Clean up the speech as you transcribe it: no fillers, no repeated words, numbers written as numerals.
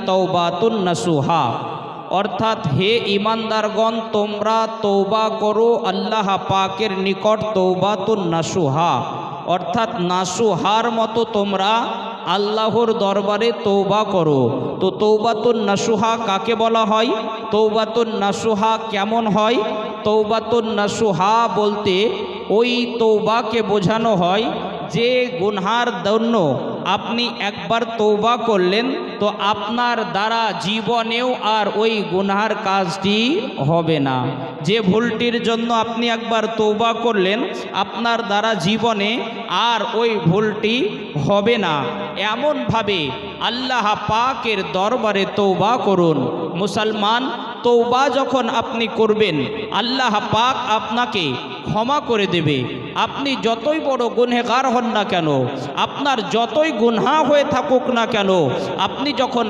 তওবাতুন নাসুহা, অর্থাৎ হে ঈমানদারগণ তোমরা তওবা করো আল্লাহ পাকের নিকট তওবাতুন নাসুহা, অর্থাৎ নাসুহার মতো তোমরা আল্লাহর দরবারে তওবা করো। তো তওবাতুন নাসুহা কাকে বলা হয়, তওবাতুন নাসুহা কেমন হয়? তওবাতুন নাসুহা বলতে ওই তওবাকে বোঝানো হয় যে গুনহার জন্য আপনি একবার তওবা করলেন তো আপনার দ্বারা জীবনেও আর ওই গুনহার কাজটি হবে না। যে ভুলটির জন্য আপনি একবার তওবা করলেন আপনার দ্বারা জীবনে আর ওই ভুলটি হবে না। এমনভাবে আল্লাহ পাকের দরবারে তওবা করুন। মুসলমান, তওবা যখন আপনি করবেন আল্লাহ পাক আপনাকে ক্ষমা করে দেবে। আপনি যতই বড় গুনহগার হন না কেন, আপনার যতই গুনহা হয়ে থাকুক না কেন, আপনি যখন